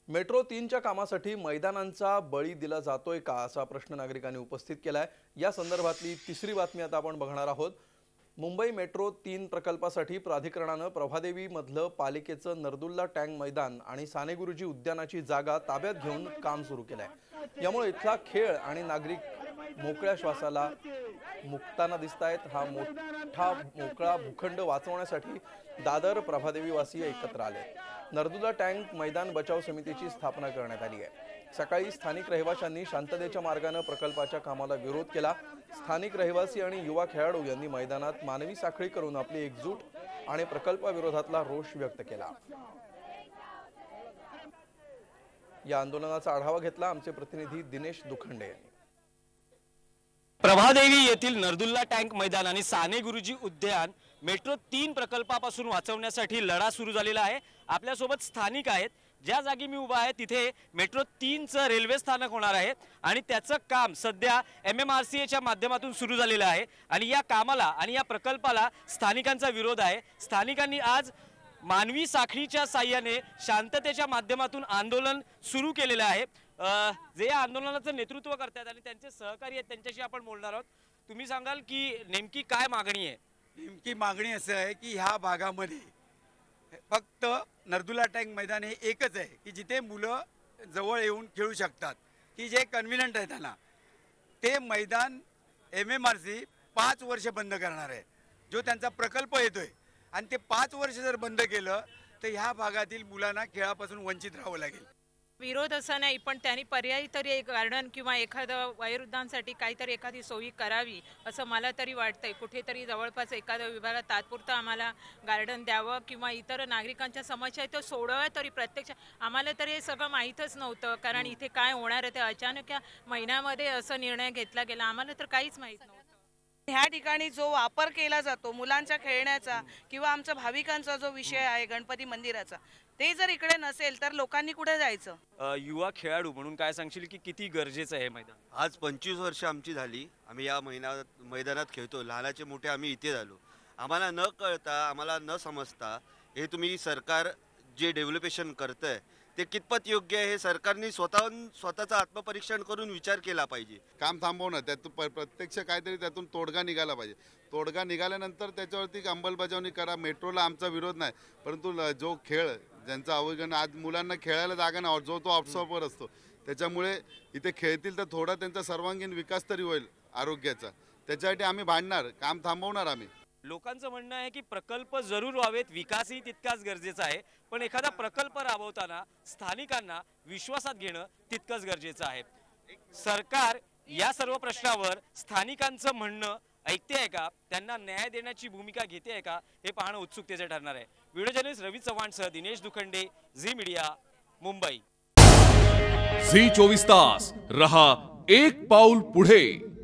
Metro 3च्या कामासाठी मैदानांचा बळी दिला जातोय का असा प्रश्न नागरिकांनी उपस्थित केलाय। या संदर्भातली तिसरी बातमी आता आपण बघणार आहोत। मुंबई मेट्रो 3 प्रकल्पासाठी प्राधिकरणाने प्रभादेवी मधलं पालिकेचं नरदुल्ला टँक मैदान आणि साने गुरुजी उद्यानाची जागा ताब्यात घेऊन काम सुरू केलंय। यामुळे इथला खेळ आणि नागरिक मोकळ्या श्वासाला मुक्ताना दिसतायत। हा मोठा मोकळा भूखंड वाचवण्यासाठी दादर प्रभादेवी वासी एकत्र आले। नरदुल्ला टँक मैदान बचाव समितीची स्थापना करण्यात आली आहे। सकाळी स्थानिक रहिवाशांनी शांततेच्या मार्गाने प्रकल्पाच्या कामाला विरोध केला। स्थानिक रहिवासी आणि युवा खेळाडू यांनी मैदानात मानवी साखळी करून आपली एकजूट आणि प्रकल्पाविरोधातला रोष व्यक्त केला। या आंदोलनाचा आढावा घेतला आमचे प्रतिनिधी दिनेश दुखंडे यांनी। प्रभादेवी येथील नरदुल्ला टँक मैदान आणि साने गुरुजी उद्यान मेट्रो 3 प्रकल्पापासून वाचवण्यासाठी लढा सुरू झालेला आहे। आपल्या सोबत स्थानिक आहेत। ज्या जागी मी उभा आहे तिथे मेट्रो 3चं रेल्वे स्थानक होणार आहे आणि त्याचं काम सध्या MMRCAच्या माध्यमातून सुरू झालेलं आहे आणि या कामाला आणि या प्रकल्पाला स्थानिकांचा विरोध आहे। स्थानिकांनी आज मानवी साखळीच्या साहाय्याने शांततेच्या माध्यमातून आंदोलन सुरू केलेलं आहे। जे या आंदोलनाचं नेतृत्व करतात आणि त्यांचे सहकारी आहेत त्यांच्याशी आपण बोलणार आहोत। तुम्ही सांगाल की नेमकी काय मागणी आहे? नेमकी मागणी असं आहे की ह्या भागामध्ये फक्त नरदुल्ला टँक मैदान हे एकच आहे की जिथे मुलं जवळ येऊन खेळू शकतात, की जे कन्व्हिनियंट आहे त्यांना। ते मैदान MMRC 5 वर्ष बंद करणार आहे, जो त्यांचा प्रकल्प येतोय आणि ते 5 वर्ष जर बंद केलं तर ह्या भागातील मुलांना खेळापासून वंचित राहावं लागेल। विरोध असा नाही, पण त्यांनी पर्यायी तरी एक गार्डन किंवा एखादं वयोवृद्धांसाठी काहीतरी एखादी सोयी करावी असं मला तरी वाटतंय। कुठेतरी जवळपास एखाद्या विभागात तात्पुरतं आम्हाला गार्डन द्यावं किंवा इतर नागरिकांच्या समस्या आहेत तो सोडवा तरी। प्रत्यक्ष आम्हाला तर हे सगळं माहीतच नव्हतं, कारण इथे काय होणार आहे ते अचानक या महिन्यामध्ये असं निर्णय घेतला गेला, आम्हाला तर काहीच माहीत नव्हतं। ह्या ठिकाणी जो वापर केला जातो मुलांच्या खेळण्याचा किंवा आमचा भाविकांचा जो विषय आहे गणपती मंदिराचा, ते जर इकडे नसेल तर लोकांनी कुठे जायचं? युवा खेळाडू म्हणून काय सांगशील की किती गरजेचं आहे मैदान? आज 25 वर्ष आमची झाली, आम्ही या मैदानात खेळतो। लहानाचे मोठे आम्ही इथे झालो। आम्हाला न कळता, आम्हाला न समजता हे तुम्ही सरकार जे डेव्हलपेशन करतंय ते कितपत योग्य आहे हे सरकारने स्वतःचं आत्मपरीक्षण करून विचार केला पाहिजे। काम थांबवणं, त्यातून प्रत्यक्ष काहीतरी त्यातून तोडगा निघाला पाहिजे। तोडगा निघाल्यानंतर त्याच्यावरती अंमलबजावणी करा। मेट्रोला आमचा विरोध नाही, परंतु जो खेळ ज्यांचा अवगण आज मुलांना खेळायला जागा नाही, जो तो आउटस्टॉपवर असतो, त्याच्यामुळे इथे खेळतील तर थोडा त्यांचा सर्वांगीण विकास तरी होईल आरोग्याचा। त्याच्यासाठी आम्ही भांडणार, काम थांबवणार आम्ही। लोकांचं म्हणणं आहे की प्रकल्प जरूर व्हावेत, विकासही तितकाच गरजेचा आहे, पण एखादा प्रकल्प राबवताना स्थानिकांना विश्वासात घेणं तितकंच गरजेचं आहे। सरकार या सर्व प्रश्नावर स्थानिकांचं म्हणणं ऐकते आहे का, त्यांना न्याय देण्याची भूमिका घेते आहे का, हे पाहणं उत्सुकतेचं ठरणार आहे। व्हिडिओ जर्नलिस्ट रवी चव्हाणसह दिनेश दुखंडे, झी मीडिया, मुंबई। झी 24 तास रहा एक पाऊल पुढे।